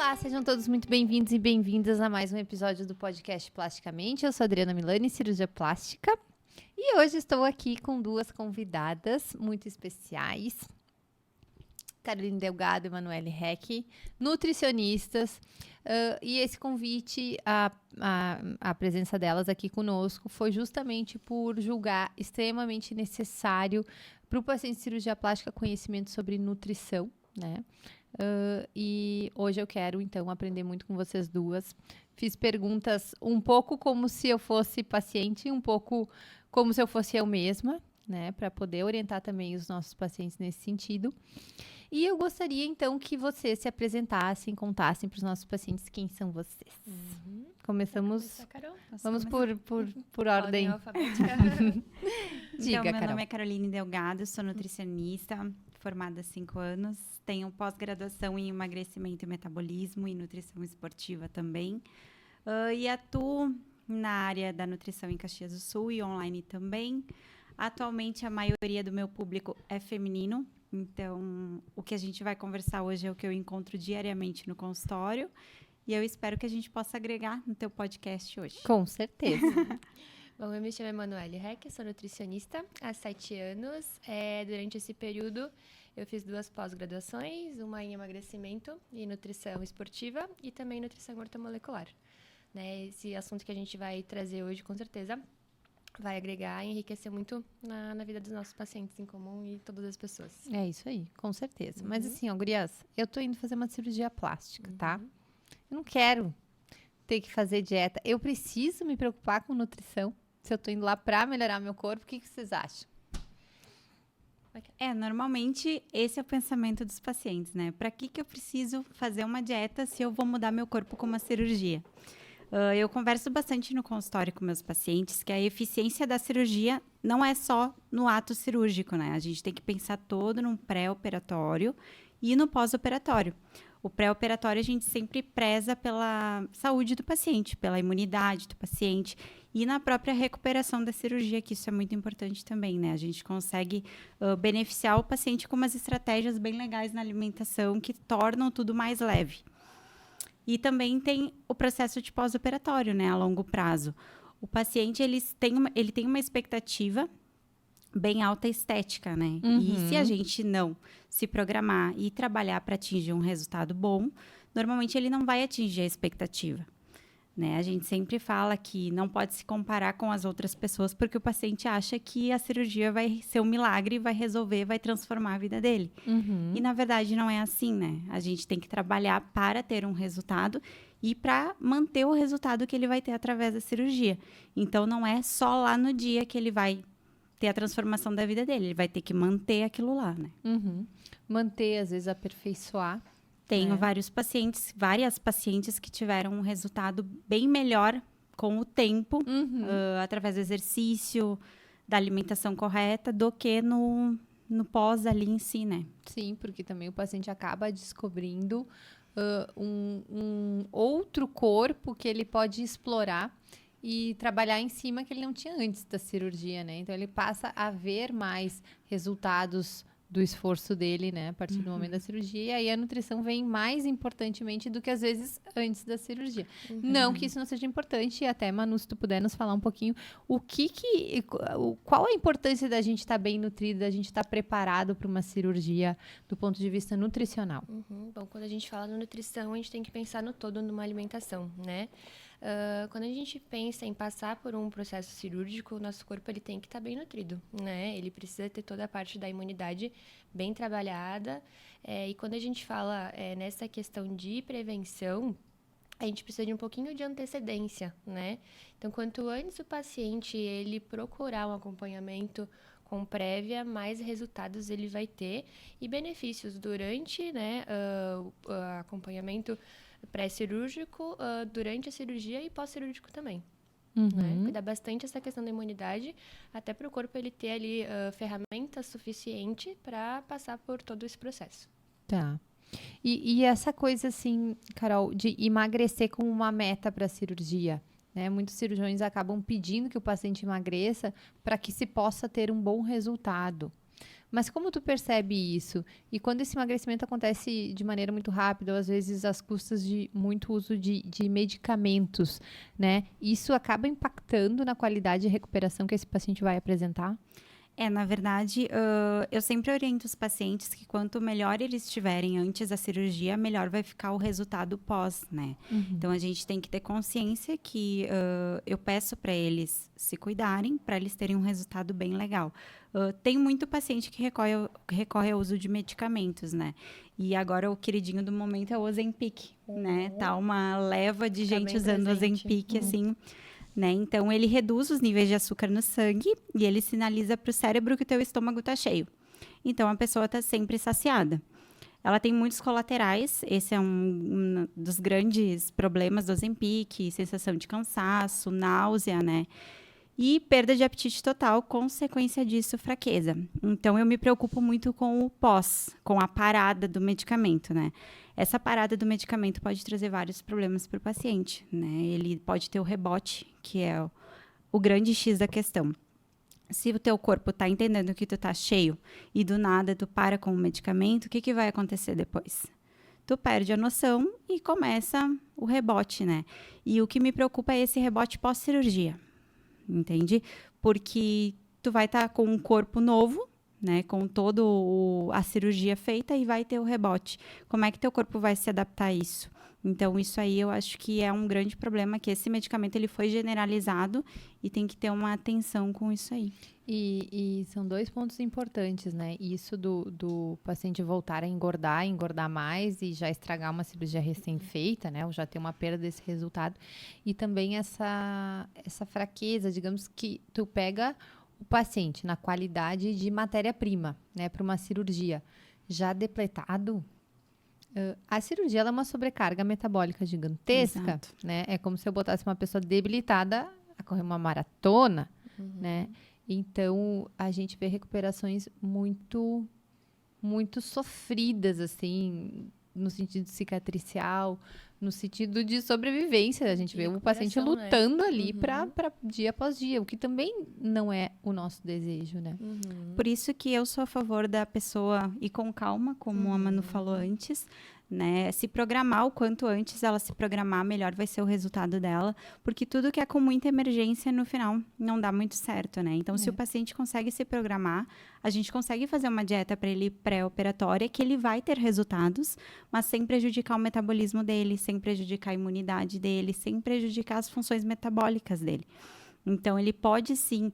Olá, sejam todos muito bem-vindos e bem-vindas a mais um episódio do podcast Plasticamente. Eu sou a Adriana Milani, cirurgia plástica, e hoje estou aqui com duas convidadas muito especiais, Caroline Delgado e Emanuele Heck, nutricionistas, e esse convite, a presença delas aqui conosco foi justamente por julgar extremamente necessário para o paciente de cirurgia plástica conhecimento sobre nutrição, né? E hoje eu quero, então, aprender muito com vocês duas. Fiz perguntas um pouco como se eu fosse paciente, um pouco como se eu fosse eu mesma, né? Para poder orientar também os nossos pacientes nesse sentido. E eu gostaria, então, que vocês se apresentassem, contassem para os nossos pacientes quem são vocês. Começamos. Vamos por ordem alfabética. Diga, Então, meu Carol. nome é Caroline Delgado, sou nutricionista, formada há 5 anos. Tenho pós-graduação em emagrecimento e metabolismo e nutrição esportiva também. E atuo na área da nutrição em Caxias do Sul e online também. Atualmente, a maioria do meu público é feminino. Então, o que a gente vai conversar hoje é o que eu encontro diariamente no consultório. E eu espero que a gente possa agregar no teu podcast hoje. Com certeza. Bom, eu me chamo Emanuele Heck, sou nutricionista há 7 anos. Durante esse período, eu fiz 2 pós-graduações, uma em emagrecimento e nutrição esportiva e também nutrição ortomolecular. Né? Esse assunto que a gente vai trazer hoje, com certeza, vai agregar e enriquecer muito na vida dos nossos pacientes em comum e todas as pessoas. É isso aí, com certeza. Mas assim, ó, gurias, eu tô indo fazer uma cirurgia plástica, tá? Eu não quero ter que fazer dieta. Eu preciso me preocupar com nutrição. Se eu tô indo lá pra melhorar meu corpo, o que vocês acham? Normalmente esse é o pensamento dos pacientes, né? Para que eu preciso fazer uma dieta se eu vou mudar meu corpo com uma cirurgia? Eu converso bastante no consultório com meus pacientes que a eficiência da cirurgia não é só no ato cirúrgico, né? A gente tem que pensar todo no pré-operatório e no pós-operatório. O pré-operatório a gente sempre preza pela saúde do paciente, pela imunidade do paciente e na própria recuperação da cirurgia, que isso é muito importante também, né? A gente consegue beneficiar o paciente com umas estratégias bem legais na alimentação que tornam tudo mais leve. E também tem o processo de pós-operatório, né, a longo prazo. O paciente, ele tem uma expectativa bem alta estética, né? E se a gente não se programar e trabalhar para atingir um resultado bom, normalmente ele não vai atingir a expectativa. Né? A gente sempre fala que não pode se comparar com as outras pessoas porque o paciente acha que a cirurgia vai ser um milagre, vai resolver, vai transformar a vida dele. E, na verdade, não é assim, né? A gente tem que trabalhar para ter um resultado e para manter o resultado que ele vai ter através da cirurgia. Então, não é só lá no dia que ele vai ter a transformação da vida dele. Ele vai ter que manter aquilo lá, né? Manter, às vezes, aperfeiçoar. Tenho várias pacientes que tiveram um resultado bem melhor com o tempo, através do exercício, da alimentação correta, do que no pós ali em si, né? Sim, porque também o paciente acaba descobrindo um outro corpo que ele pode explorar e trabalhar em cima que ele não tinha antes da cirurgia, né? Então, ele passa a ver mais resultados do esforço dele, né, a partir do momento da cirurgia, e aí a nutrição vem mais importantemente do que às vezes antes da cirurgia. Não que isso não seja importante, e até, Manu, se tu puder nos falar um pouquinho, qual a importância da gente estar bem nutrido, da gente estar preparado para uma cirurgia do ponto de vista nutricional? Bom, quando a gente fala na nutrição, a gente tem que pensar no todo numa alimentação, né? Quando a gente pensa em passar por um processo cirúrgico, o nosso corpo ele tem que estar bem nutrido, né? Ele precisa ter toda a parte da imunidade bem trabalhada. E quando a gente fala nessa questão de prevenção, a gente precisa de um pouquinho de antecedência, né? Então, quanto antes o paciente ele procurar um acompanhamento com prévia, mais resultados ele vai ter e benefícios durante, né, o acompanhamento pré-cirúrgico, durante a cirurgia e pós-cirúrgico também. Né? Cuidar bastante essa questão da imunidade, até para o corpo ele ter ali ferramentas suficientes para passar por todo esse processo. Tá. E essa coisa assim, Carol, de emagrecer como uma meta para a cirurgia, né? Muitos cirurgiões acabam pedindo que o paciente emagreça para que se possa ter um bom resultado. Mas como tu percebe isso? E quando esse emagrecimento acontece de maneira muito rápida, ou às vezes às custas de muito uso de medicamentos, né? Isso acaba impactando na qualidade de recuperação que esse paciente vai apresentar? Na verdade, eu sempre oriento os pacientes que quanto melhor eles estiverem antes da cirurgia, melhor vai ficar o resultado pós, né? Então, a gente tem que ter consciência que eu peço para eles se cuidarem, para eles terem um resultado bem legal. Tem muito paciente que recorre ao uso de medicamentos, né? E agora o queridinho do momento é o Ozempic, né? Tá uma leva de gente usando o Ozempic, assim... Né? Então, ele reduz os níveis de açúcar no sangue e ele sinaliza para o cérebro que o teu estômago está cheio. Então, a pessoa está sempre saciada. Ela tem muitos colaterais, esse é um dos grandes problemas do Ozempic, sensação de cansaço, náusea, né? E perda de apetite total, consequência disso, fraqueza. Então, eu me preocupo muito com o pós, com a parada do medicamento, né? Essa parada do medicamento pode trazer vários problemas para o paciente, né? Ele pode ter o rebote, que é o grande X da questão. Se o teu corpo está entendendo que tu tá cheio e do nada tu para com o medicamento, o que vai acontecer depois? Tu perde a noção e começa o rebote, né? E o que me preocupa é esse rebote pós-cirurgia, entende? Porque tu vai estar com um corpo novo, né, com toda a cirurgia feita e vai ter o rebote. Como é que teu corpo vai se adaptar a isso? Então, isso aí eu acho que é um grande problema, que esse medicamento ele foi generalizado e tem que ter uma atenção com isso aí. E são 2 pontos importantes, né? Isso do paciente voltar a engordar mais e já estragar uma cirurgia recém-feita, né? Ou já ter uma perda desse resultado. E também essa fraqueza, digamos que tu pega o paciente na qualidade de matéria-prima, né? Para uma cirurgia já depletado. A cirurgia ela é uma sobrecarga metabólica gigantesca, Exato. né? É como se eu botasse uma pessoa debilitada a correr uma maratona, né? Então, a gente vê recuperações muito, muito sofridas, assim, no sentido cicatricial, no sentido de sobrevivência. A gente vê o paciente lutando ali para dia após dia, o que também não é o nosso desejo, né? Por isso que eu sou a favor da pessoa ir com calma, como a Manu falou antes, né? Se programar o quanto antes ela se programar, melhor vai ser o resultado dela, porque tudo que é com muita emergência, no final, não dá muito certo, né? Então, se o paciente consegue se programar, a gente consegue fazer uma dieta para ele pré-operatória, que ele vai ter resultados, mas sem prejudicar o metabolismo dele, sem prejudicar a imunidade dele, sem prejudicar as funções metabólicas dele. Então, ele pode sim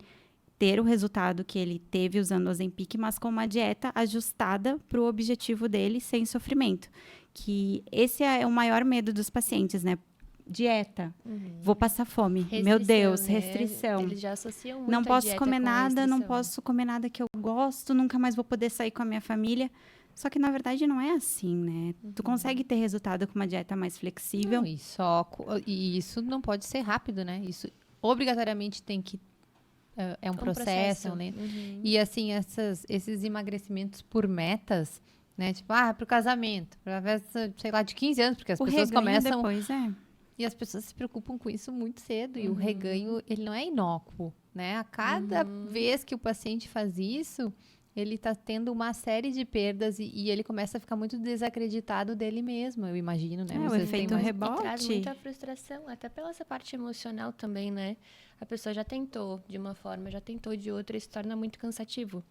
ter o resultado que ele teve usando o Ozempic, mas com uma dieta ajustada para o objetivo dele, sem sofrimento. Que esse é o maior medo dos pacientes, né? Dieta. Vou passar fome. Meu Deus, né? restrição. Eles já associam muito Não a posso dieta comer com a nada, não restrição. posso comer nada que eu gosto, nunca mais vou poder sair com a minha família. Só que, na verdade, não é assim, né? Tu consegue ter resultado com uma dieta mais flexível. Não, e isso não pode ser rápido, né? Isso obrigatoriamente tem que é um processo, né? E assim, esses emagrecimentos por metas, né? Tipo, pro casamento, pra festa, sei lá, de 15 anos, porque as pessoas começam... Depois, E as pessoas se preocupam com isso muito cedo. E o reganho, ele não é inócuo, né? A cada vez que o paciente faz isso, ele está tendo uma série de perdas e ele começa a ficar muito desacreditado dele mesmo, eu imagino, né? O efeito rebote. E traz muita frustração, até pela essa parte emocional também, né? A pessoa já tentou de uma forma, já tentou de outra e se torna muito cansativo.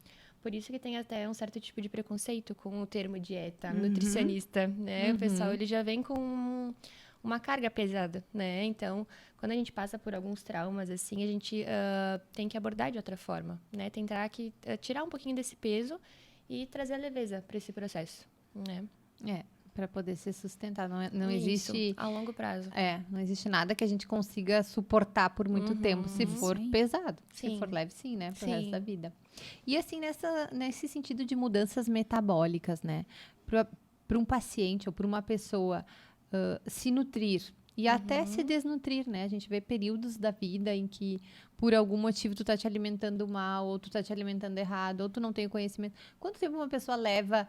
Por isso que tem até um certo tipo de preconceito com o termo dieta, nutricionista, né? O pessoal, ele já vem com uma carga pesada, né? Então, quando a gente passa por alguns traumas, assim, a gente tem que abordar de outra forma, né? Tentar tirar um pouquinho desse peso e trazer a leveza para esse processo, né? Para poder ser sustentado. Não Isso, existe... a longo prazo. Não existe nada que a gente consiga suportar por muito tempo, se for pesado. Sim. Se for leve, sim, né? Pro Sim. resto da vida. E assim, nesse sentido de mudanças metabólicas, né? Para um paciente ou para uma pessoa se nutrir e até se desnutrir, né? A gente vê períodos da vida em que por algum motivo tu tá te alimentando mal, ou tu tá te alimentando errado, ou tu não tem o conhecimento. Quanto tempo uma pessoa leva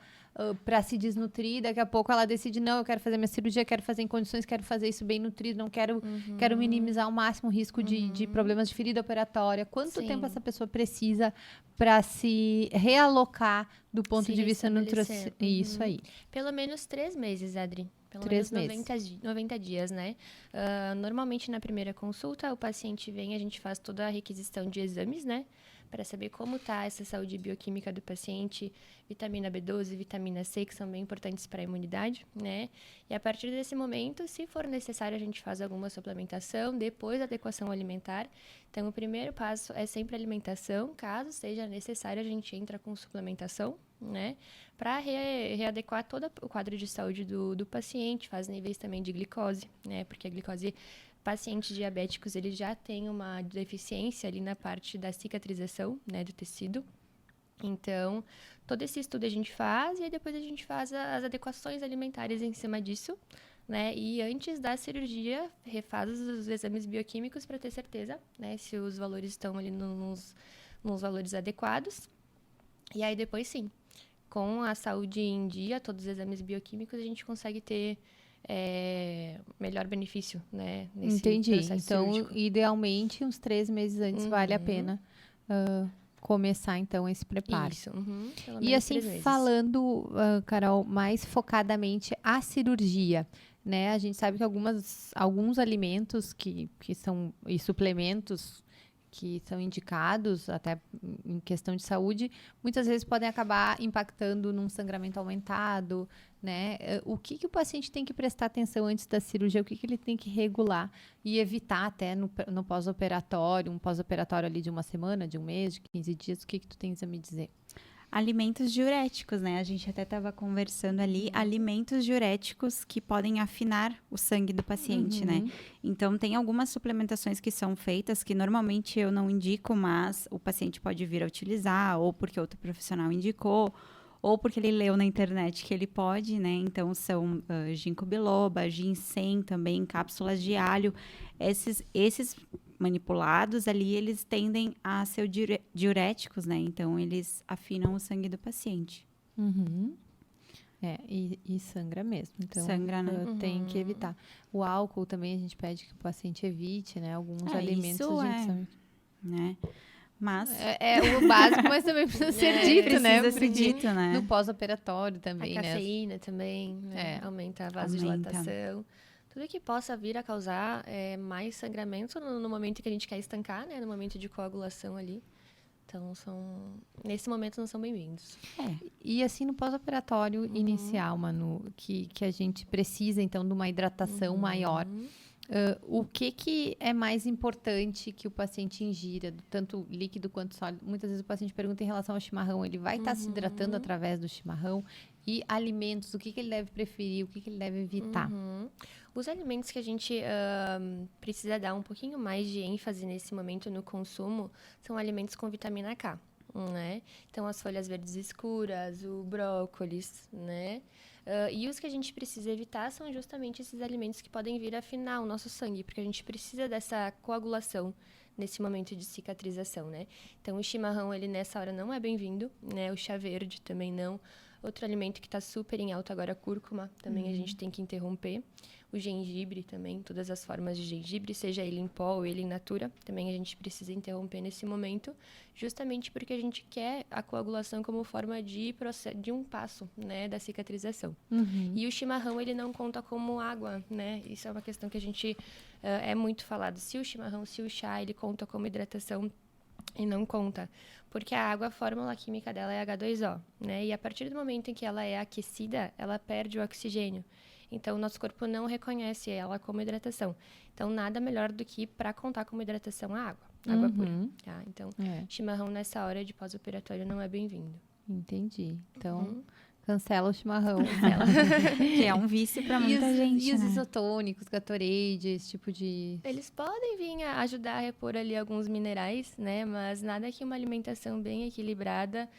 pra se desnutrir? Daqui a pouco ela decide, não, eu quero fazer minha cirurgia, quero fazer em condições, quero fazer isso bem nutrido, não quero, quero minimizar ao máximo o risco de problemas de ferida operatória. Quanto tempo essa pessoa precisa para se realocar do ponto Se de vista restabelecer. nutricional? Isso aí. Pelo menos 3 meses, Adri. Pelo 3 menos meses. 90 dias, né? Normalmente, na primeira consulta, o paciente vem, a gente faz toda a requisição de exames, né? Para saber como tá essa saúde bioquímica do paciente, vitamina B12, vitamina C, que são bem importantes para a imunidade, né? E a partir desse momento, se for necessário, a gente faz alguma suplementação, depois adequação alimentar. Então, o primeiro passo é sempre alimentação. Caso seja necessário, a gente entra com suplementação, né? Para readequar todo o quadro de saúde do paciente, faz níveis também de glicose, né? Porque a glicose, pacientes diabéticos, eles já têm uma deficiência ali na parte da cicatrização, né, do tecido. Então, todo esse estudo a gente faz e aí depois a gente faz as adequações alimentares em cima disso, né? E antes da cirurgia, refaz os exames bioquímicos para ter certeza, né, se os valores estão ali nos valores adequados. E aí depois sim, com a saúde em dia, todos os exames bioquímicos, a gente consegue ter melhor benefício, né? Nesse Entendi. processo Então, cirúrgico. idealmente, uns 3 meses antes vale a pena começar, então, esse preparo. Isso, pelo E menos assim, 3 meses. falando, Carol, mais focadamente a cirurgia, né? A gente sabe que alguns alimentos que são, e suplementos que são indicados até em questão de saúde, muitas vezes podem acabar impactando num sangramento aumentado, né? O que o paciente tem que prestar atenção antes da cirurgia? O que ele tem que regular e evitar até no pós-operatório, um pós-operatório ali de uma semana, de um mês, de 15 dias? O que tu tens a me dizer? Alimentos diuréticos, né? A gente até estava conversando ali, alimentos diuréticos que podem afinar o sangue do paciente, né? Então, tem algumas suplementações que são feitas que normalmente eu não indico, mas o paciente pode vir a utilizar, ou porque outro profissional indicou, ou porque ele leu na internet que ele pode, né? Então, são ginkgo biloba, ginseng também, cápsulas de alho. Esses manipulados ali, eles tendem a ser diuréticos, né? Então, eles afinam o sangue do paciente. E sangra mesmo. Então, sangra, né? Tem que evitar. O álcool também a gente pede que o paciente evite, né? Alguns alimentos isso a gente sabe. né? Mas É o básico, mas também precisa ser dito, né? Precisa ser dito, né? No pós-operatório também, A né? cafeína também, né? Aumenta a vasodilatação. Tudo que possa vir a causar mais sangramento no momento que a gente quer estancar, né? No momento de coagulação ali. Então, nesse momento, não são bem-vindos. E assim, no pós-operatório inicial, Manu, que a gente precisa, então, de uma hidratação maior. O que é mais importante que o paciente ingira, tanto líquido quanto sólido? Muitas vezes o paciente pergunta em relação ao chimarrão, ele vai estar se hidratando através do chimarrão? E alimentos, o que ele deve preferir, o que ele deve evitar? Os alimentos que a gente precisa dar um pouquinho mais de ênfase nesse momento no consumo são alimentos com vitamina K, né? Então, as folhas verdes escuras, o brócolis, né? E os que a gente precisa evitar são justamente esses alimentos que podem vir a afinar o nosso sangue, porque a gente precisa dessa coagulação nesse momento de cicatrização, né? Então, o chimarrão, ele nessa hora não é bem-vindo, né? O chá verde também não. Outro alimento que está super em alta agora, a cúrcuma, também a gente tem que interromper. O gengibre também, todas as formas de gengibre, seja ele em pó ou ele em natura, também a gente precisa interromper nesse momento, justamente porque a gente quer a coagulação como forma de um passo, né, da cicatrização. E o chimarrão, ele não conta como água, né? Isso é uma questão que a gente é muito falado. Se o chimarrão, se o chá, ele conta como hidratação, e não conta, porque a água, a fórmula química dela é H2O, né? E a partir do momento em que ela é aquecida, ela perde o oxigênio. Então, o nosso corpo não reconhece ela como hidratação. Então, nada melhor do que para contar como hidratação a água pura. Tá? Então, chimarrão nessa hora de pós-operatório não é bem-vindo. Entendi. Então, cancela o chimarrão. Que é um vício para muita gente, E os né? isotônicos, Gatorade, esse tipo de... Eles podem vir a ajudar a repor ali alguns minerais, né? Mas nada que uma alimentação bem equilibrada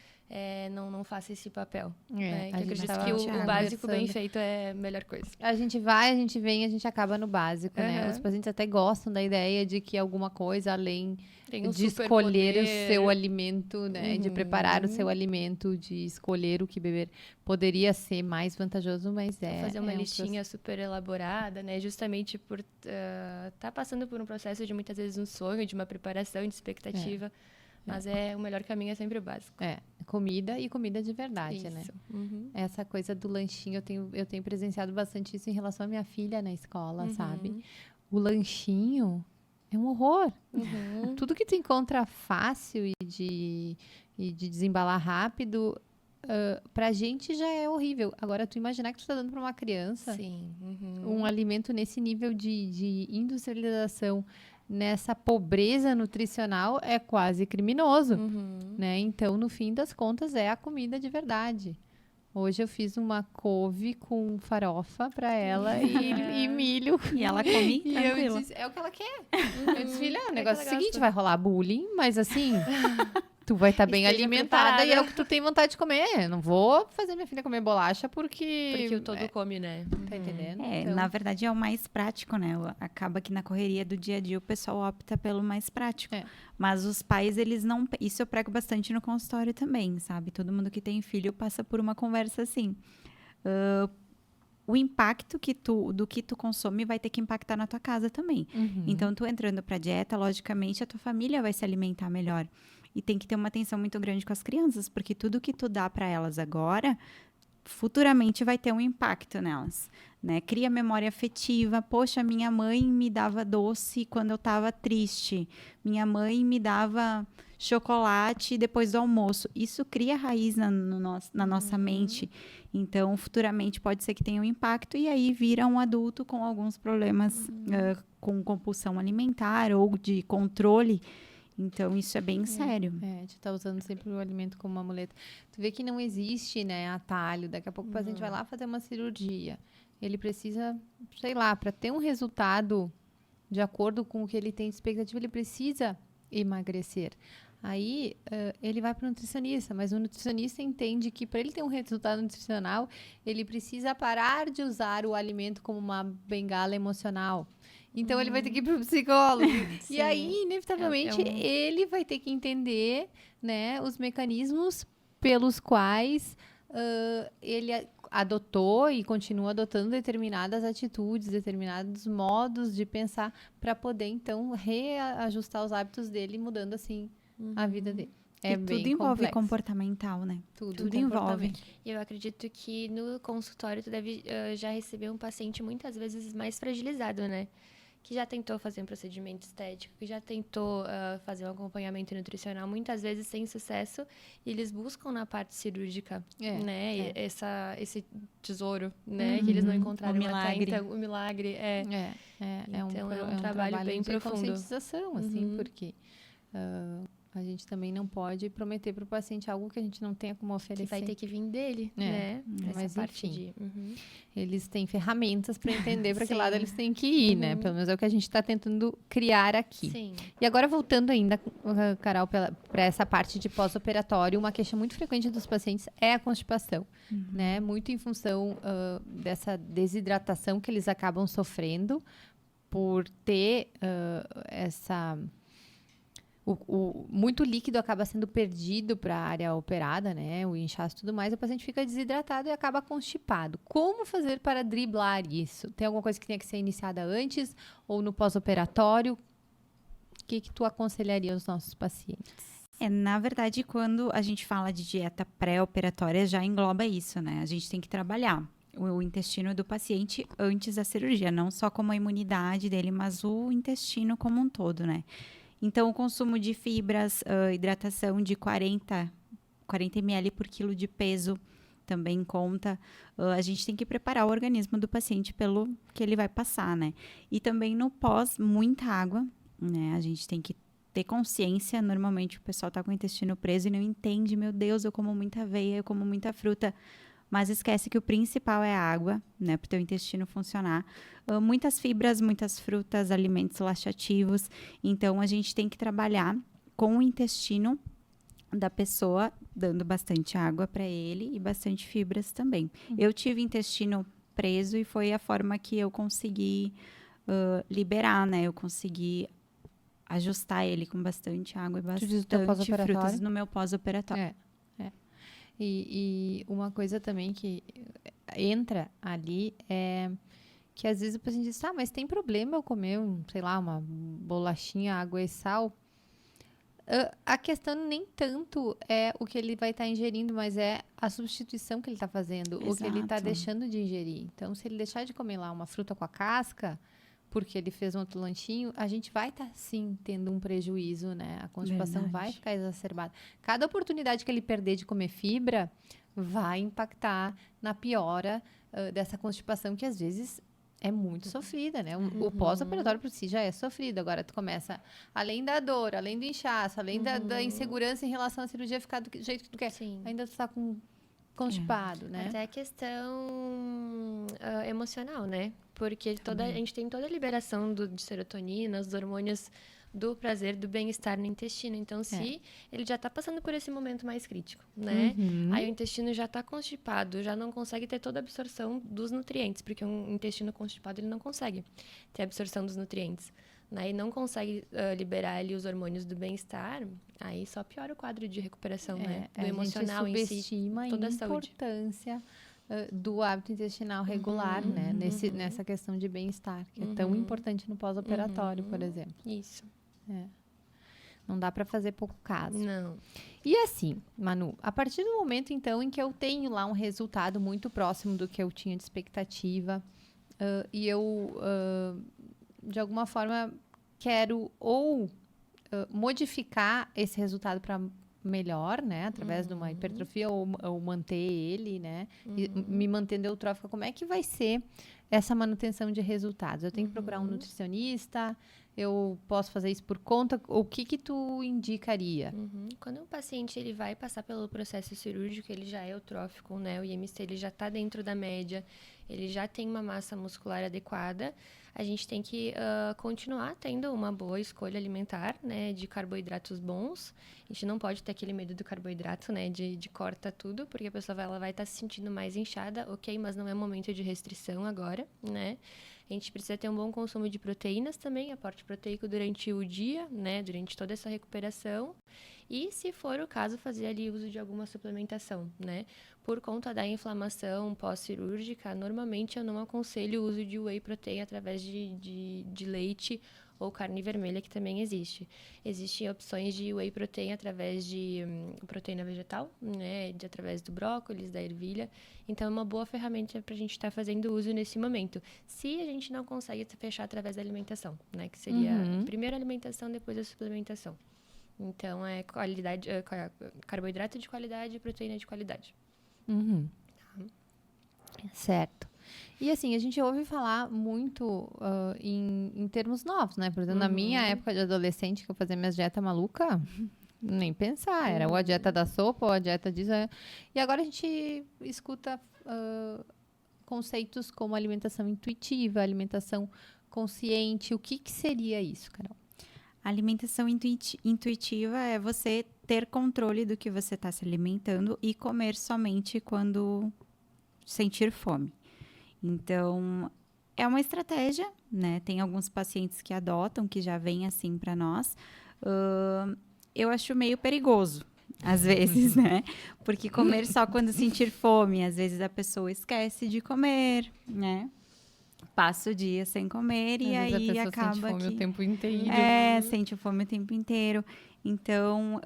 não faça esse papel. A Que eu gente acredito tava que o básico bem conversando. feito é a melhor coisa. A gente vai, a gente vem, a gente acaba no básico, né? Aham. Os pacientes até gostam da ideia de que alguma coisa além Tem um de escolher o superpoder. seu alimento, né? De preparar o seu alimento, de escolher o que beber, poderia ser mais vantajoso, mas Fazer uma um listinha super elaborada, né? Justamente por tá passando por um processo de muitas vezes um sonho, de uma preparação, de expectativa. Mas o melhor caminho é sempre o básico. comida e comida de verdade, né? Isso. Uhum. Essa coisa do lanchinho, eu tenho presenciado bastante isso em relação à minha filha na escola, sabe? O lanchinho é um horror. Tudo que tu encontra fácil e de desembalar rápido, pra gente já é horrível. Agora, tu imaginar que tu tá dando pra uma criança Sim. Uhum. um alimento nesse nível de industrialização, nessa pobreza nutricional, é quase criminoso, né? Então, no fim das contas, é a comida de verdade. Hoje eu fiz uma couve com farofa pra ela e milho. E ela come E eu tranquila. disse, é o que ela quer. Eu disse, filha, o negócio é o ela seguinte, gosta. vai rolar bullying, mas assim, tu vai estar bem Esteja alimentada e é o preparada. que tu tem vontade de comer. Eu não vou fazer minha filha comer bolacha porque... Porque o todo come, né? Tá entendendo? É, Então, na verdade é o mais prático, né? Acaba que na correria do dia a dia o pessoal opta pelo mais prático. É. Mas os pais, eles não... Isso eu prego bastante no consultório também, sabe? Todo mundo que tem filho passa por uma conversa assim. O impacto do que tu consome vai ter que impactar na tua casa também. Então, tu entrando pra dieta, logicamente, a tua família vai se alimentar melhor. E tem que ter uma atenção muito grande com as crianças, porque tudo que tu dá pra elas agora, futuramente vai ter um impacto nelas, né? Cria memória afetiva. Poxa, minha mãe me dava doce quando eu estava triste. Minha mãe me dava chocolate depois do almoço. Isso cria raiz na nossa mente. Então, futuramente pode ser que tenha um impacto e aí vira um adulto com alguns problemas com compulsão alimentar ou de controle. Então, isso é bem sério. a gente tá usando sempre o alimento como uma muleta. Tu vê que não existe, né, atalho. Daqui a pouco o paciente vai lá fazer uma cirurgia. Ele precisa, sei lá, para ter um resultado de acordo com o que ele tem de expectativa, ele precisa emagrecer. Aí, ele vai para o nutricionista, mas o nutricionista entende que para ele ter um resultado nutricional, ele precisa parar de usar o alimento como uma bengala emocional. Então, ele vai ter que ir para o psicólogo. E aí, inevitavelmente, ele vai ter que entender, né, os mecanismos pelos quais ele adotou e continua adotando determinadas atitudes, determinados modos de pensar para poder, então, reajustar os hábitos dele, mudando, assim, a vida dele. É E bem tudo envolve complexo. comportamental, né? Tudo envolve. E eu acredito que no consultório tu deve já receber um paciente muitas vezes mais fragilizado, né? Que já tentou fazer um procedimento estético, que já tentou fazer um acompanhamento nutricional, muitas vezes sem sucesso, e eles buscam na parte cirúrgica, né? Esse tesouro, né? Que eles não encontraram O milagre. até então. O milagre, Então, é um trabalho bem de profundo. conscientização, assim, porque a gente também não pode prometer para o paciente algo que a gente não tenha como oferecer. Que vai ter que vir dele, né? Mas, Essa parte enfim. de... Eles têm ferramentas para entender para que lado eles têm que ir, né? Pelo menos é o que a gente está tentando criar aqui. Sim. E agora, voltando ainda, Carol, para essa parte de pós-operatório, uma queixa muito frequente dos pacientes é a constipação, né? Muito em função dessa desidratação que eles acabam sofrendo por ter muito líquido acaba sendo perdido para a área operada, né? O inchaço e tudo mais, o paciente fica desidratado e acaba constipado. Como fazer para driblar isso? Tem alguma coisa que tenha que ser iniciada antes ou no pós-operatório? O que tu aconselharia aos nossos pacientes? Na verdade, quando a gente fala de dieta pré-operatória, já engloba isso, né? A gente tem que trabalhar o intestino do paciente antes da cirurgia, não só como a imunidade dele, mas o intestino como um todo, né? Então, o consumo de fibras, hidratação de 40 ml por quilo de peso também conta. A gente tem que preparar o organismo do paciente pelo que ele vai passar, né? E também no pós, muita água, né? A gente tem que ter consciência. Normalmente o pessoal tá com o intestino preso e não entende. Meu Deus, eu como muita aveia, eu como muita fruta. Mas esquece que o principal é a água, né? Para o teu intestino funcionar. Muitas fibras, muitas frutas, alimentos laxativos. Então, a gente tem que trabalhar com o intestino da pessoa, dando bastante água para ele e bastante fibras também. Eu tive intestino preso e foi a forma que eu consegui liberar, né? Eu consegui ajustar ele com bastante água e Tu diz o teu bastante pós-operatório? frutas no meu pós-operatório. É. E uma coisa também que entra ali é que às vezes o paciente diz, mas tem problema eu comer, sei lá, uma bolachinha, água e sal? A questão nem tanto é o que ele vai estar ingerindo, mas é a substituição que ele está fazendo, o que ele está Exato. deixando de ingerir. Então, se ele deixar de comer lá uma fruta com a casca, porque ele fez um outro lanchinho, a gente vai estar, sim, tendo um prejuízo, né? A constipação Verdade. vai ficar exacerbada. Cada oportunidade que ele perder de comer fibra vai impactar na piora dessa constipação, que às vezes é muito sofrida, né? O pós-operatório por si já é sofrido. Agora tu começa, além da dor, além do inchaço, além da insegurança em relação à cirurgia ficar do jeito que tu quer. Sim. Ainda tu tá constipado, né? Até a questão emocional, né? Porque a gente tem toda a liberação de serotonina, os hormônios do prazer, do bem-estar no intestino. Então, se ele já está passando por esse momento mais crítico, né? Aí o intestino já está constipado, já não consegue ter toda a absorção dos nutrientes, porque um intestino constipado ele não consegue ter a absorção dos nutrientes, né? E não consegue liberar ali os hormônios do bem-estar, aí só piora o quadro de recuperação, né? Do emocional em si, a gente subestima toda a a saúde. importância do hábito intestinal regular, né? Nessa questão de bem-estar, que é tão importante no pós-operatório, por exemplo. Isso. Não dá para fazer pouco caso. Não. E assim, Manu, a partir do momento, então, em que eu tenho lá um resultado muito próximo do que eu tinha de expectativa, e eu, de alguma forma, quero ou modificar esse resultado para melhor, né? Através de uma hipertrofia ou manter ele, né? E me mantendo eutrófica, como é que vai ser essa manutenção de resultados? Eu tenho que procurar um nutricionista? Eu posso fazer isso por conta? O que tu indicaria? Quando o paciente ele vai passar pelo processo cirúrgico, ele já é eutrófico, né? O IMC ele já está dentro da média, ele já tem uma massa muscular adequada. A gente tem que continuar tendo uma boa escolha alimentar, né? De carboidratos bons. A gente não pode ter aquele medo do carboidrato, né? De corta tudo, porque a pessoa ela vai estar se sentindo mais inchada, ok, mas não é momento de restrição agora, né? A gente precisa ter um bom consumo de proteínas também, aporte proteico durante o dia, né? Durante toda essa recuperação. E, se for o caso, fazer ali uso de alguma suplementação, né? Por conta da inflamação pós-cirúrgica, normalmente eu não aconselho o uso de whey protein através de leite ou carne vermelha, que também existe. Existem opções de whey protein através de proteína vegetal, né? Através do brócolis, da ervilha. Então, é uma boa ferramenta para a gente estar fazendo uso nesse momento. Se a gente não consegue fechar através da alimentação, né? Que seria primeiro a alimentação, depois a suplementação. Então, é carboidrato de qualidade e proteína de qualidade. Certo. E assim, a gente ouve falar muito em termos novos, né? Por exemplo, na minha época de adolescente, que eu fazia minhas dietas maluca, nem pensar. Era ou a dieta da sopa ou a dieta disso. E agora a gente escuta conceitos como alimentação intuitiva, alimentação consciente. O que seria isso, Carol? A alimentação intuitiva é você ter controle do que você está se alimentando e comer somente quando sentir fome. Então, é uma estratégia, né? Tem alguns pacientes que adotam, que já vêm assim para nós. Eu acho meio perigoso, às vezes, né? Porque comer só quando sentir fome, às vezes a pessoa esquece de comer, né? Passa o dia sem comer e aí acaba sente fome o tempo inteiro. Sente fome o tempo inteiro. Então,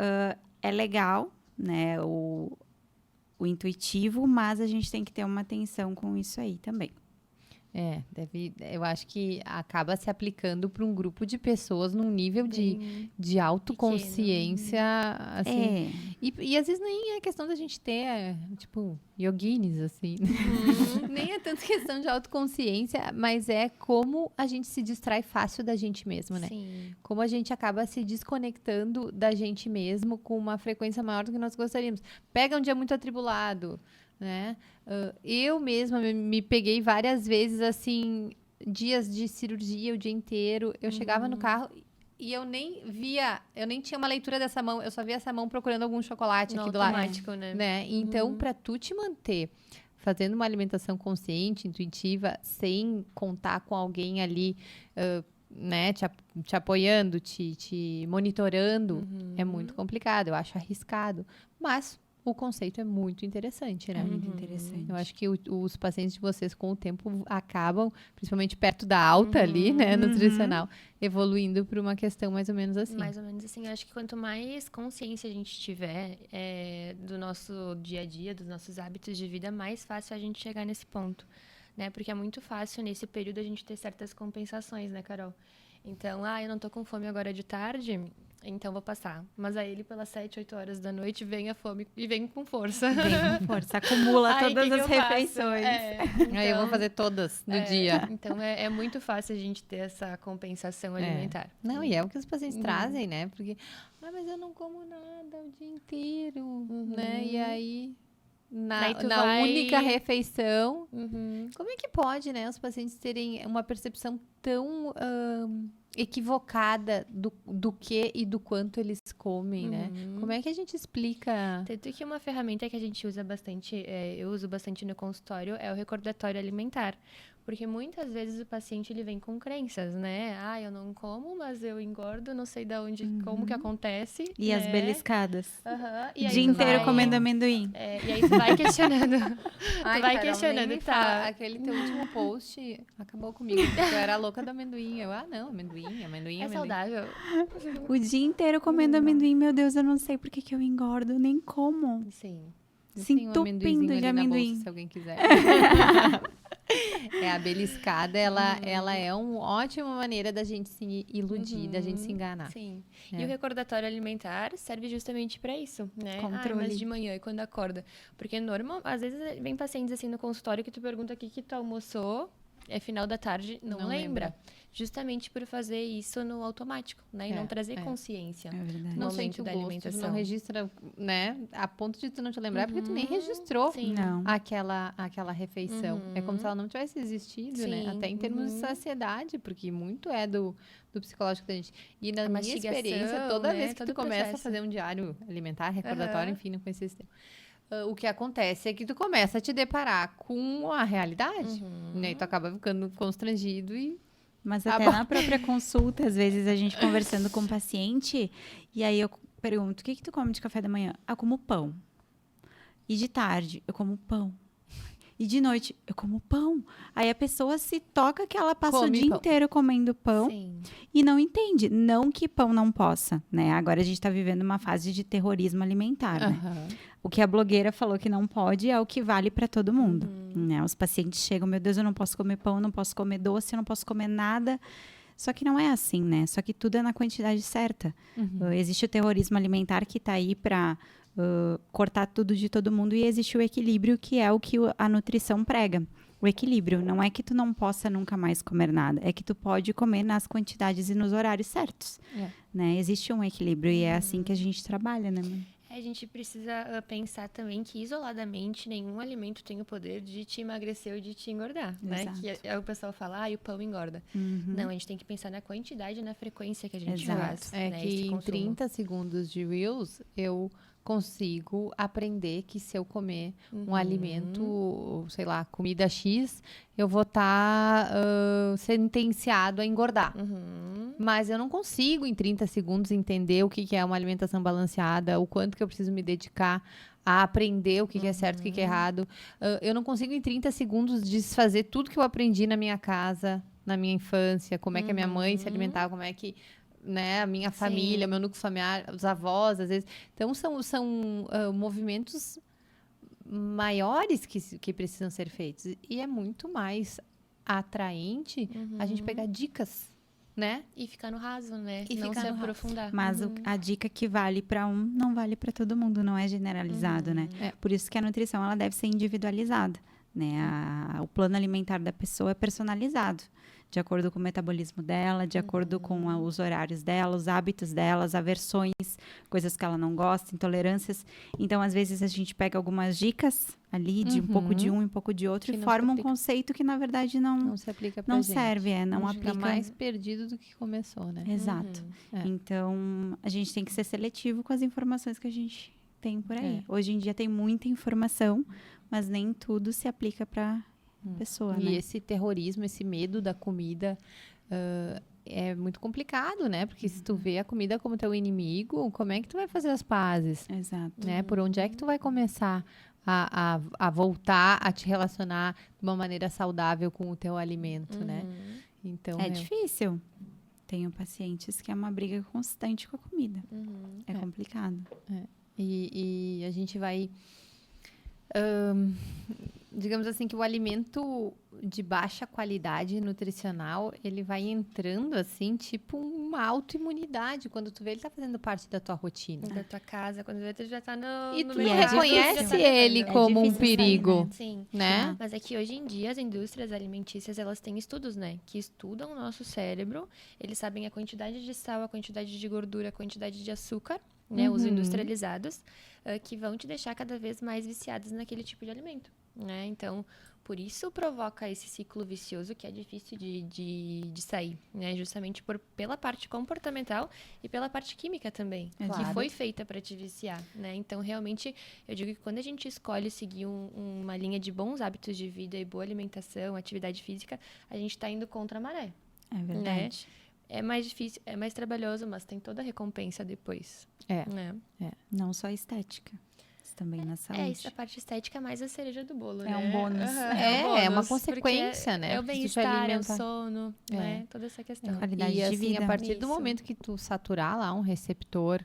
é legal, né? O intuitivo, mas a gente tem que ter uma atenção com isso aí também. Eu acho que acaba se aplicando para um grupo de pessoas num nível de autoconsciência, assim. E às vezes nem é questão da gente ter, tipo, yoginis, assim. Nem é tanto questão de autoconsciência, mas é como a gente se distrai fácil da gente mesmo, né? Sim. Como a gente acaba se desconectando da gente mesmo com uma frequência maior do que nós gostaríamos. Pega um dia muito atribulado, né? Eu mesma me peguei várias vezes, assim, dias de cirurgia o dia inteiro. Eu chegava no carro, e eu nem tinha uma leitura dessa mão, eu só via essa mão procurando algum chocolate No aqui do lado. automático, né? Né? Então, para tu te manter fazendo uma alimentação consciente, intuitiva, sem contar com alguém ali, né, te apoiando, te monitorando, é muito complicado, eu acho arriscado. Mas o conceito é muito interessante, né? É muito interessante. Eu acho que os pacientes de vocês, com o tempo, acabam, principalmente perto da alta ali, né, nutricional, evoluindo para uma questão mais ou menos assim. Mais ou menos assim. Eu acho que quanto mais consciência a gente tiver do nosso dia a dia, dos nossos hábitos de vida, mais fácil a gente chegar nesse ponto, né? Porque é muito fácil, nesse período, a gente ter certas compensações, né, Carol? Então, eu não tô com fome agora de tarde, então vou passar. Mas aí ele, pelas 7, 8 horas da noite, vem a fome e vem com força. Vem com força, acumula Aí, todas que as eu faço? refeições. Aí eu vou fazer todas no dia. Então, é muito fácil a gente ter essa compensação alimentar. Não, e é o que os pacientes trazem, né? Porque, mas eu não como nada o dia inteiro, né? E aí, Daí tu na vai- única refeição, Uhum. como é que pode, né? Os pacientes terem uma percepção tão equivocada do que e do quanto eles comem, né? Como é que a gente explica? Tanto que uma ferramenta que a gente usa bastante, eu uso bastante no consultório, é o recordatório alimentar. Porque muitas vezes o paciente ele vem com crenças, né? Eu não como, mas eu engordo, não sei de onde, como que acontece. E né? as beliscadas. Aham. O E aí dia tu inteiro vai- comendo amendoim. E aí tu vai questionando. Ai, tu vai Carol, questionando, nem me tá? fala. Aquele teu último post acabou comigo, porque eu era louca do amendoim. Eu, não, amendoim. É saudável. O dia inteiro comendo amendoim. Meu Deus, eu não sei por que eu engordo. Eu nem como. Sim. Eu Se tenho um amendoizinho entupindo de ali na bolsa, amendoim. se alguém quiser. A beliscada, ela é uma ótima maneira da gente se iludir, da gente se enganar. Sim. É. E o recordatório alimentar serve justamente para isso, né? Controle. Mas de manhã e quando acorda. Porque às vezes vem pacientes assim no consultório que tu pergunta o que tu almoçou, é final da tarde, não lembra. Justamente por fazer isso no automático, né? E não trazer consciência. É verdade. Não momento sente o da gosto, tu alimentação. não registra, né? A ponto de tu não te lembrar, porque tu nem registrou Sim. Não. aquela refeição. É como se ela não tivesse existido, né? Sim. Até em termos de saciedade, porque muito é do psicológico da gente. E na A minha mastigação, experiência, toda né? vez que Todo tu o começa a processo. fazer um diário alimentar, recordatório, Aham. enfim, não conhecia esse termo. O que acontece é que tu começa a te deparar com a realidade, né? E tu acaba ficando constrangido e Mas até na própria consulta, às vezes a gente conversando com o paciente, e aí eu pergunto, o que tu come de café da manhã? Eu como pão. E de tarde, eu como pão. E de noite, eu como pão. Aí a pessoa se toca que ela passa Come o dia pão. inteiro comendo pão Sim. e não entende. Não que pão não possa, né? Agora a gente tá vivendo uma fase de terrorismo alimentar, né? Aham. O que a blogueira falou que não pode é o que vale para todo mundo, né? Os pacientes chegam, meu Deus, eu não posso comer pão, eu não posso comer doce, eu não posso comer nada. Só que não é assim, né? Só que tudo é na quantidade certa. Existe o terrorismo alimentar que tá aí para cortar tudo de todo mundo, e existe o equilíbrio, que é o que a nutrição prega. O equilíbrio não é que tu não possa nunca mais comer nada, é que tu pode comer nas quantidades e nos horários certos, né? Existe um equilíbrio e é assim que a gente trabalha, né, mãe? A gente precisa pensar também que isoladamente nenhum alimento tem o poder de te emagrecer ou de te engordar, né? Exato. Que o pessoal fala, o pão engorda. Não, a gente tem que pensar na quantidade e na frequência que a gente Exato. faz. É né, que esse em consumo. 30 segundos de Reels, eu consigo aprender que se eu comer um alimento, sei lá, comida X, eu vou estar sentenciado a engordar. Mas eu não consigo, em 30 segundos, entender o que é uma alimentação balanceada, o quanto que eu preciso me dedicar a aprender o que é certo, o que é errado. Eu não consigo, em 30 segundos, desfazer tudo que eu aprendi na minha casa, na minha infância, como é que a minha mãe se alimentava, como é que, né, a minha família, meu núcleo familiar, os avós, às vezes. Então, são movimentos maiores que precisam ser feitos. E é muito mais atraente a gente pegar dicas, né? E ficar no raso, né? E não ficar se no raso. aprofundar. Mas a dica que vale para um não vale para todo mundo, não é generalizado, né? É. Por isso que a nutrição ela deve ser individualizada, né? O plano alimentar da pessoa é personalizado, de acordo com o metabolismo dela, de acordo com os horários dela, os hábitos dela, as aversões, coisas que ela não gosta, intolerâncias. Então, às vezes, a gente pega algumas dicas ali de um pouco de um e um pouco de outro Que e não forma se um aplica. conceito que, na verdade, não se aplica pra gente. serve, não A gente aplica. fica mais perdido do que começou, né? Exato. É. Então, a gente tem que ser seletivo com as informações que a gente tem por aí. É. Hoje em dia tem muita informação, mas nem tudo se aplica para pessoa, E né? esse terrorismo, esse medo da comida é muito complicado, né? Porque se tu vê a comida como teu inimigo, como é que tu vai fazer as pazes? Exato. Né? Por onde é que tu vai começar a voltar a te relacionar de uma maneira saudável com o teu alimento, né? Então, É difícil. Tenho pacientes que é uma briga constante com a comida. É complicado. E a gente vai... digamos assim, que o alimento de baixa qualidade nutricional, ele vai entrando assim, tipo uma autoimunidade. Quando tu vê, ele tá fazendo parte da tua rotina. Da tua casa, quando vê, tu já tá no E tu mercado, não reconhece já tá ele levando. como um difícil sair, perigo, né? Sim. né? Mas é que hoje em dia as indústrias alimentícias, elas têm estudos, né? Que estudam o nosso cérebro. Eles sabem a quantidade de sal, a quantidade de gordura, a quantidade de açúcar, né? Os industrializados, que vão te deixar cada vez mais viciados naquele tipo de alimento, né? Então, por isso provoca esse ciclo vicioso que é difícil de sair, né? Justamente pela parte comportamental e pela parte química também, que Claro. foi feita para te viciar, né? Então, realmente, eu digo que quando a gente escolhe seguir uma linha de bons hábitos de vida e boa alimentação, atividade física, a gente está indo contra a maré. É verdade. É mais difícil, é mais trabalhoso, mas tem toda a recompensa depois. É. Né? Não só a estética, mas também na saúde. Isso, a parte estética é mais a cereja do bolo, É né? um bônus. É uma bônus, consequência, porque né? É o Porque tu te bem-estar, é o alimenta. sono, né? Toda essa questão. Qualidade E de assim, vida. a partir do Isso. momento que tu saturar lá um receptor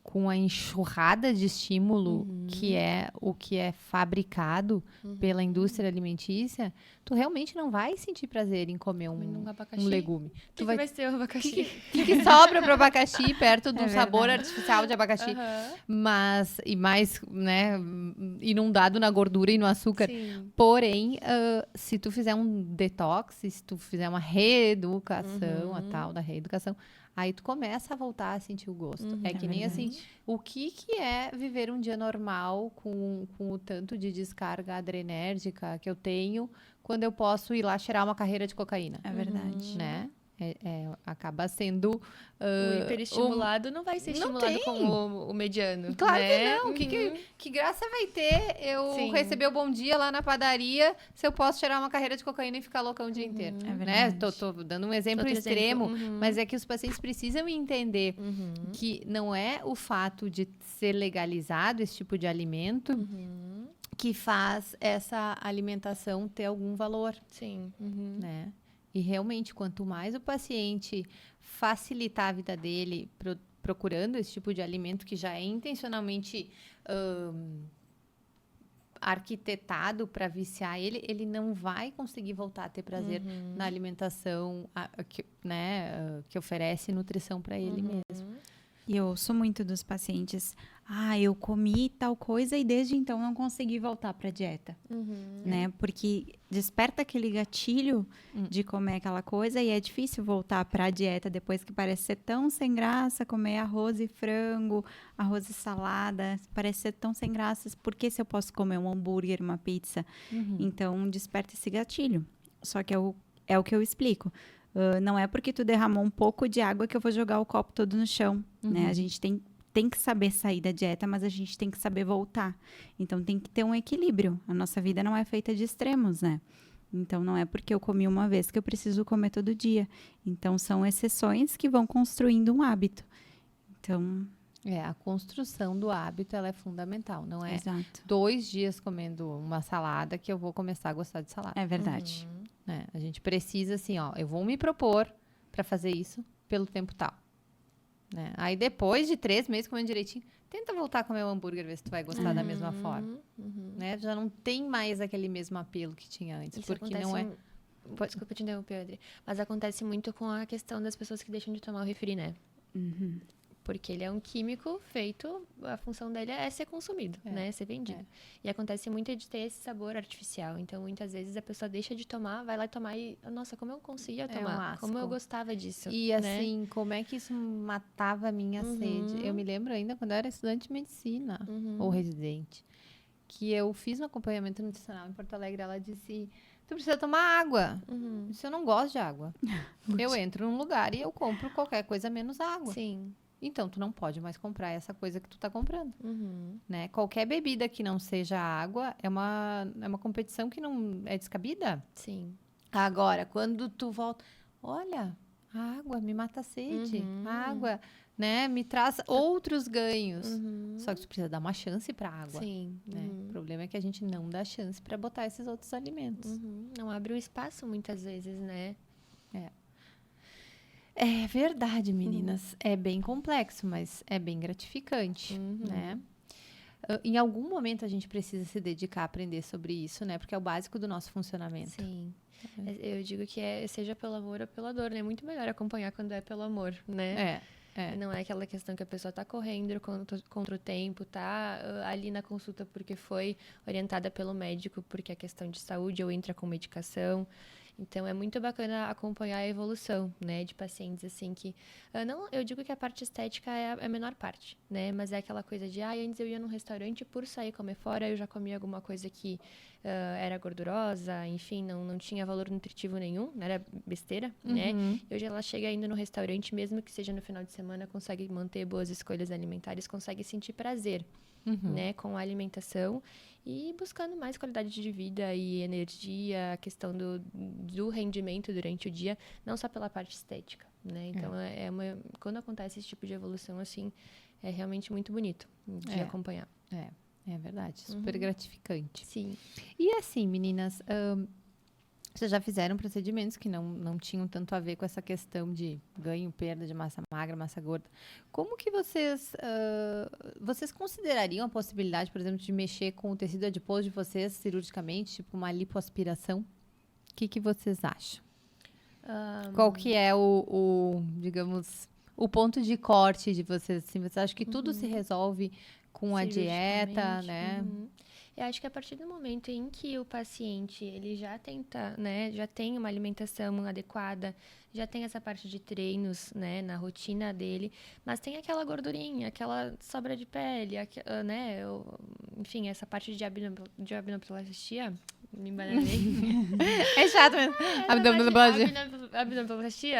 com a enxurrada de estímulo que é o que é fabricado pela indústria alimentícia, tu realmente não vai sentir prazer em comer um abacaxi. legume. O que vai ser o abacaxi? O que sobra pro abacaxi perto do É sabor verdade. artificial de abacaxi? Aham. Mas, e mais, né, inundado na gordura e no açúcar. Sim. Porém, se tu fizer um detox, se tu fizer uma reeducação, a tal da reeducação, aí tu começa a voltar a sentir o gosto. É que nem assim, o que é viver um dia normal com o tanto de descarga adrenérgica que eu tenho quando eu posso ir lá cheirar uma carreira de cocaína, É verdade. né? Acaba sendo... O hiperestimulado não vai ser não estimulado tem. como o mediano. Claro né? que não. Que graça vai ter eu Sim. receber o bom dia lá na padaria se eu posso tirar uma carreira de cocaína e ficar loucão o dia inteiro? É Né? verdade. Tô dando um exemplo Outro extremo, exemplo. mas é que os pacientes precisam entender que não é o fato de ser legalizado esse tipo de alimento que faz essa alimentação ter algum valor, Sim. né? E realmente, quanto mais o paciente facilitar a vida dele procurando esse tipo de alimento que já é intencionalmente arquitetado para viciar ele não vai conseguir voltar a ter prazer na alimentação que oferece nutrição para ele mesmo. E eu ouço muito dos pacientes, eu comi tal coisa e desde então não consegui voltar para a dieta, né? Porque desperta aquele gatilho de comer aquela coisa e é difícil voltar para a dieta depois que parece ser tão sem graça comer arroz e frango, arroz e salada, parece ser tão sem graça. Por que se eu posso comer um hambúrguer, uma pizza? Então desperta esse gatilho. Só que é o que eu explico. Não é porque tu derramou um pouco de água que eu vou jogar o copo todo no chão, né? A gente tem que saber sair da dieta, mas a gente tem que saber voltar. Então, tem que ter um equilíbrio. A nossa vida não é feita de extremos, né? Então, não é porque eu comi uma vez que eu preciso comer todo dia. Então, são exceções que vão construindo um hábito. Então... a construção do hábito, ela é fundamental. Não é Exato. 2 dias comendo uma salada que eu vou começar a gostar de salada. É verdade. Né? A gente precisa, assim, eu vou me propor para fazer isso pelo tempo tal. Né? Aí, depois de 3 meses comendo direitinho, tenta voltar a comer o hambúrguer, ver se tu vai gostar da mesma forma. Né? Já não tem mais aquele mesmo apelo que tinha antes. Isso porque acontece não é... Desculpa te interromper, Adri. Mas acontece muito com a questão das pessoas que deixam de tomar o refri, né? Porque ele é um químico feito, a função dele é ser consumido, né? Ser vendido. E acontece muito de ter esse sabor artificial. Então, muitas vezes a pessoa deixa de tomar, vai lá tomar e, nossa, como eu conseguia tomar, como eu gostava disso. E assim, como é que isso matava a minha sede? Eu me lembro ainda quando eu era estudante de medicina ou residente, que eu fiz um acompanhamento nutricional em Porto Alegre. Ela disse: tu precisa tomar água. Se eu não gosto de água, eu entro num lugar e eu compro qualquer coisa menos água. Sim. Então, tu não pode mais comprar essa coisa que tu tá comprando. Né? Qualquer bebida que não seja água é uma competição que não é descabida. Sim. Agora, quando tu volta, olha, a água me mata a sede. A água, né, me traz outros ganhos. Só que tu precisa dar uma chance pra água. Sim. Né? O problema é que a gente não dá chance pra botar esses outros alimentos. Não abre o espaço muitas vezes, né? É verdade, meninas. É bem complexo, mas é bem gratificante, né? Em algum momento a gente precisa se dedicar a aprender sobre isso, né? Porque é o básico do nosso funcionamento. Sim. Eu digo que seja pelo amor ou pela dor, né? É muito melhor acompanhar quando é pelo amor, né? Não é aquela questão que a pessoa tá correndo contra o tempo, tá ali na consulta porque foi orientada pelo médico, porque é questão de saúde ou entra com medicação. Então, é muito bacana acompanhar a evolução, né, de pacientes, assim, que... não, eu digo que a parte estética é a menor parte, né, mas é aquela coisa de, antes eu ia num restaurante por sair comer fora, eu já comia alguma coisa que era gordurosa, enfim, não tinha valor nutritivo nenhum, era besteira, né, e hoje ela chega indo no restaurante, mesmo que seja no final de semana, consegue manter boas escolhas alimentares, consegue sentir prazer, né, com a alimentação e buscando mais qualidade de vida e energia, a questão do rendimento durante o dia, não só pela parte estética, né? Então, quando acontece esse tipo de evolução, assim, é realmente muito bonito de acompanhar. É verdade. Super gratificante. Sim. E assim, meninas, vocês já fizeram procedimentos que não tinham tanto a ver com essa questão de ganho, perda de massa magra, massa gorda. Como que vocês considerariam a possibilidade, por exemplo, de mexer com o tecido adiposo de vocês cirurgicamente, tipo uma lipoaspiração? O que vocês acham? Qual que é digamos, o ponto de corte de vocês? Assim, vocês acham que tudo se resolve com a dieta, né? Eu acho que a partir do momento em que o paciente ele já tenta, né, já tem uma alimentação adequada, já tem essa parte de treinos, né, na rotina dele, mas tem aquela gordurinha, aquela sobra de pele, né, enfim, essa parte de abdominoplastia, me embananei. É chato mesmo. Abdominoplastia,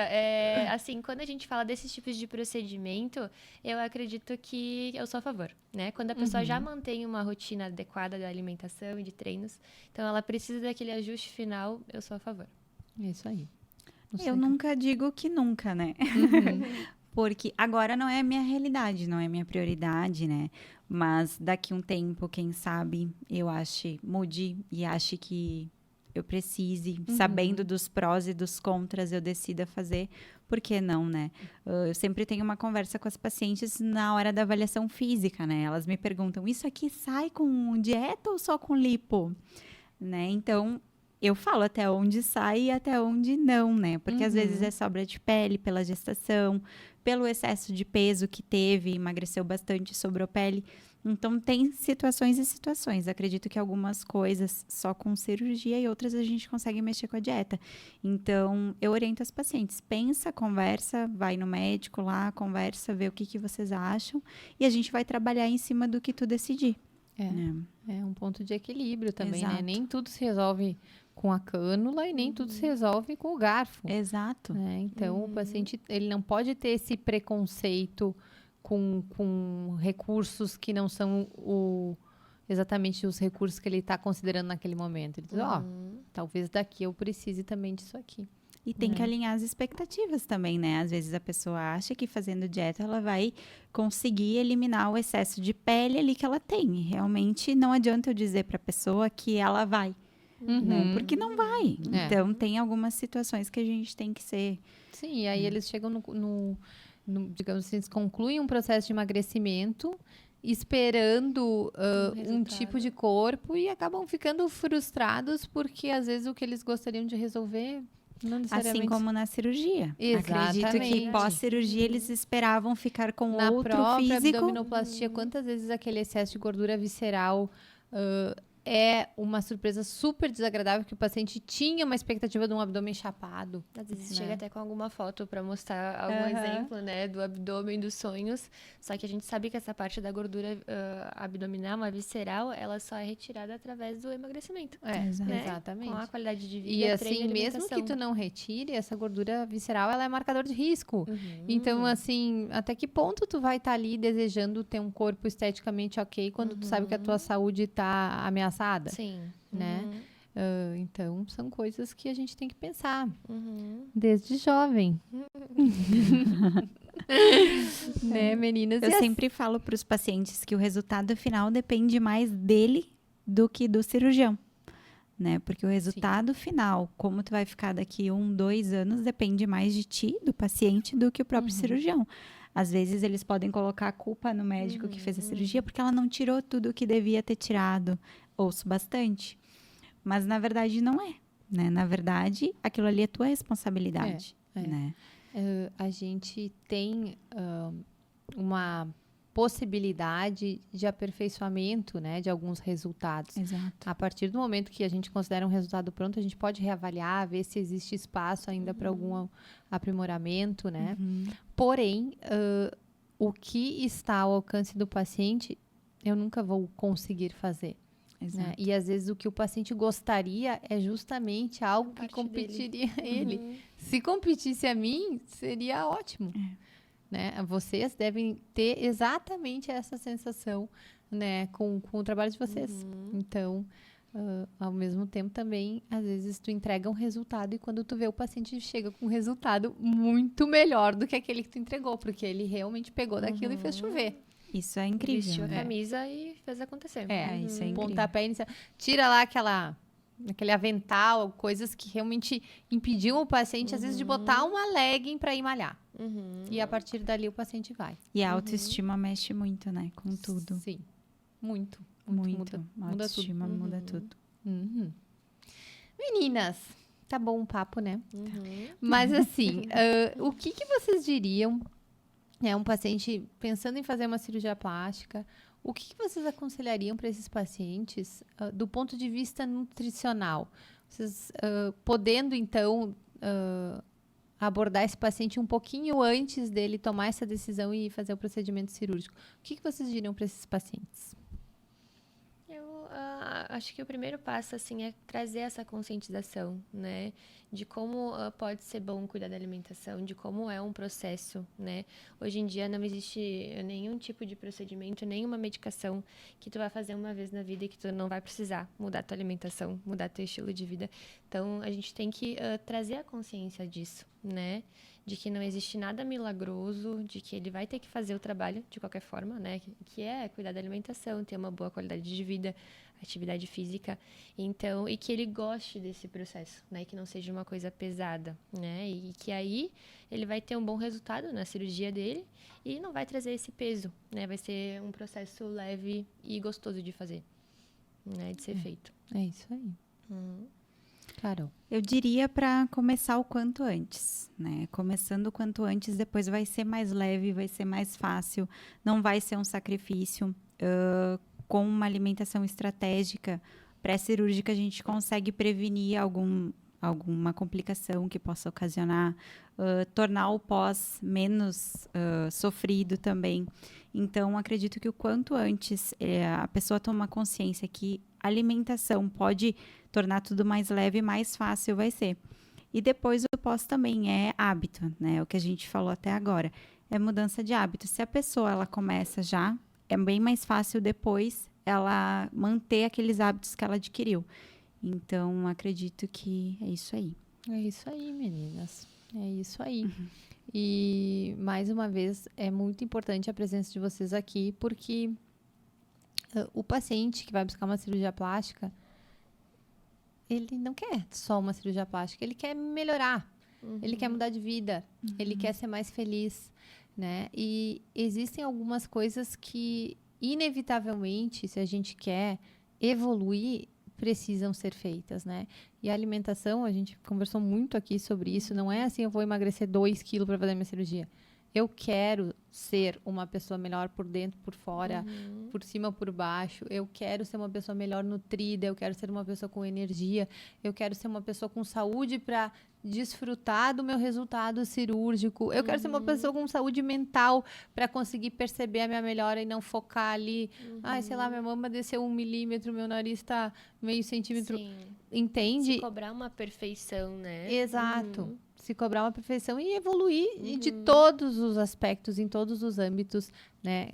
assim, quando a gente fala desses tipos de procedimento, eu acredito que eu sou a favor, né? Quando a pessoa já mantém uma rotina adequada da alimentação e de treinos, então ela precisa daquele ajuste final, eu sou a favor. Isso aí. Eu nunca digo que nunca, né? Porque agora não é a minha realidade, não é a minha prioridade, né? Mas daqui um tempo, quem sabe, eu mude e ache que eu precise, sabendo dos prós e dos contras, eu decida fazer. Por que não, né? Eu sempre tenho uma conversa com as pacientes na hora da avaliação física, né? Elas me perguntam, isso aqui sai com dieta ou só com lipo? Né? Então, eu falo até onde sai e até onde não, né? Porque às vezes é sobra de pele pela gestação, pelo excesso de peso que teve, emagreceu bastante, sobrou pele. Então, tem situações e situações. Acredito que algumas coisas só com cirurgia e outras a gente consegue mexer com a dieta. Então, eu oriento as pacientes. Pensa, conversa, vai no médico lá, conversa, vê o que vocês acham. E a gente vai trabalhar em cima do que tu decidir. É um ponto de equilíbrio também, Exato. né? Nem tudo se resolve com a cânula e nem tudo se resolve com o garfo. Exato. Né? Então, o paciente ele não pode ter esse preconceito com recursos que não são exatamente os recursos que ele está considerando naquele momento. Ele diz, talvez daqui eu precise também disso aqui. E tem que alinhar as expectativas também, né? Às vezes a pessoa acha que fazendo dieta ela vai conseguir eliminar o excesso de pele ali que ela tem. Realmente não adianta eu dizer para a pessoa que ela vai, né? Porque não vai. Então tem algumas situações que a gente tem que ser... Sim, e aí eles chegam digamos assim, eles concluem um processo de emagrecimento esperando um tipo de corpo e acabam ficando frustrados porque às vezes o que eles gostariam de resolver Não Assim necessariamente. como na cirurgia. Acredito Exatamente. que pós-cirurgia eles esperavam ficar com Na outro própria físico. abdominoplastia, quantas vezes aquele excesso de gordura visceral é uma surpresa super desagradável, que o paciente tinha uma expectativa de um abdômen chapado. Às vezes né? chega até com alguma foto para mostrar algum exemplo, né, do abdômen, dos sonhos. Só que a gente sabe que essa parte da gordura abdominal, a visceral, ela só é retirada através do emagrecimento. Exato. Né? Exatamente. Com a qualidade de vida, E treino assim, e mesmo alimentação. que tu não retire, essa gordura visceral, ela é marcador de risco. Uhum. Então, assim, até que ponto tu vai estar ali desejando ter um corpo esteticamente ok quando tu sabe que a tua saúde tá ameaçada? Sim. Né? Então, são coisas que a gente tem que pensar Uhum. desde jovem. Né, meninas? Eu E sempre falo para os pacientes que o resultado final depende mais dele do que do cirurgião, né? Porque o resultado final, como tu vai ficar daqui 1, 2 anos, depende mais de ti, do paciente, do que o próprio cirurgião. Às vezes eles podem colocar a culpa no médico que fez a cirurgia porque ela não tirou tudo o que devia ter tirado. Ouço bastante. Mas na verdade não é, né? Na verdade, aquilo ali é tua responsabilidade, né? a gente tem uma possibilidade de aperfeiçoamento, né, de alguns resultados. Exato. A partir do momento que a gente considera um resultado pronto, a gente pode reavaliar, ver se existe espaço ainda para algum aprimoramento, né? Porém, o que está ao alcance do paciente, eu nunca vou conseguir fazer. Exato. Né? E às vezes o que o paciente gostaria é justamente algo que parte competiria a ele. Se competisse a mim, seria ótimo. Né? Vocês devem ter exatamente essa sensação, né, com o trabalho de vocês. Então, ao mesmo tempo também, às vezes tu entrega um resultado e quando tu vê o paciente chega com um resultado muito melhor do que aquele que tu entregou, porque ele realmente pegou daquilo e fez chover. Isso é incrível. Vestiu a né? camisa e fez acontecer. Isso é incrível. Pontapé inicial. Tira lá aquele avental, coisas que realmente impediam o paciente, às vezes, de botar uma legging para ir malhar. E a partir dali o paciente vai. E a autoestima mexe muito, né? Com tudo. Sim. Muito. Muito. Muda A autoestima muda tudo. Meninas, tá bom o papo, né? Mas assim, o que vocês diriam, um paciente pensando em fazer uma cirurgia plástica, o que vocês aconselhariam para esses pacientes do ponto de vista nutricional? Vocês podendo, então, abordar esse paciente um pouquinho antes dele tomar essa decisão e fazer o procedimento cirúrgico. O que vocês diriam para esses pacientes? Eu acho que o primeiro passo, assim, é trazer essa conscientização, né? De como pode ser bom cuidar da alimentação, de como é um processo, né? Hoje em dia não existe nenhum tipo de procedimento, nenhuma medicação que tu vai fazer uma vez na vida e que tu não vai precisar mudar tua alimentação, mudar teu estilo de vida. Então, a gente tem que trazer a consciência disso, né? De que não existe nada milagroso, de que ele vai ter que fazer o trabalho de qualquer forma, né? Que é cuidar da alimentação, ter uma boa qualidade de vida, atividade física, então, e que ele goste desse processo, né? Que não seja uma coisa pesada, né? E que aí ele vai ter um bom resultado na cirurgia dele e não vai trazer esse peso, né? Vai ser um processo leve e gostoso de fazer, né? De ser feito. É isso aí. Carol. Eu diria para começar o quanto antes, né? Começando o quanto antes, depois vai ser mais leve, vai ser mais fácil, não vai ser um sacrifício. Com uma alimentação estratégica pré-cirúrgica, a gente consegue prevenir alguma complicação que possa ocasionar, tornar o pós menos sofrido também. Então, acredito que o quanto antes a pessoa toma consciência que a alimentação pode tornar tudo mais leve, mais fácil vai ser. E depois o pós também é hábito, né? O que a gente falou até agora. É mudança de hábito. Se a pessoa ela começa já, é bem mais fácil depois ela manter aqueles hábitos que ela adquiriu. Então, acredito que é isso aí. É isso aí, meninas. É isso aí. E, mais uma vez, é muito importante a presença de vocês aqui, porque o paciente que vai buscar uma cirurgia plástica, ele não quer só uma cirurgia plástica, ele quer melhorar, ele quer mudar de vida, ele quer ser mais feliz, né? E existem algumas coisas que, inevitavelmente, se a gente quer evoluir, precisam ser feitas, né? E a alimentação, a gente conversou muito aqui sobre isso, não é assim, eu vou emagrecer 2 quilos para fazer minha cirurgia. Eu quero ser uma pessoa melhor por dentro, por fora, por cima, por baixo. Eu quero ser uma pessoa melhor nutrida, eu quero ser uma pessoa com energia, eu quero ser uma pessoa com saúde para desfrutar do meu resultado cirúrgico. Eu quero ser uma pessoa com saúde mental para conseguir perceber a minha melhora e não focar ali. Ai, sei lá, minha mama desceu 1 milímetro, meu nariz está meio centímetro. Sim. Entende? Se cobrar uma perfeição, né? Exato. Se cobrar uma perfeição e evoluir de todos os aspectos, em todos os âmbitos, né?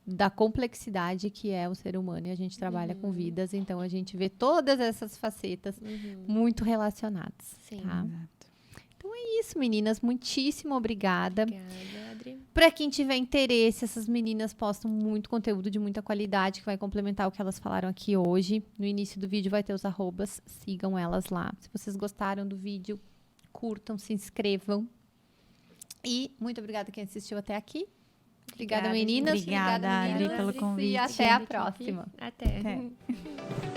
Da complexidade que é o ser humano. E a gente trabalha com vidas, então a gente vê todas essas facetas muito relacionadas. Sim. Tá? Então é isso, meninas. Muitíssimo obrigada. Obrigada, Adri. Para quem tiver interesse, essas meninas postam muito conteúdo de muita qualidade que vai complementar o que elas falaram aqui hoje. No início do vídeo vai ter os arrobas, sigam elas lá. Se vocês gostaram do vídeo, curtam, se inscrevam. E muito obrigada quem assistiu até aqui. Obrigada, meninas. Obrigada, Adri, meninas. pelo convite. E até a próxima. Até. Até.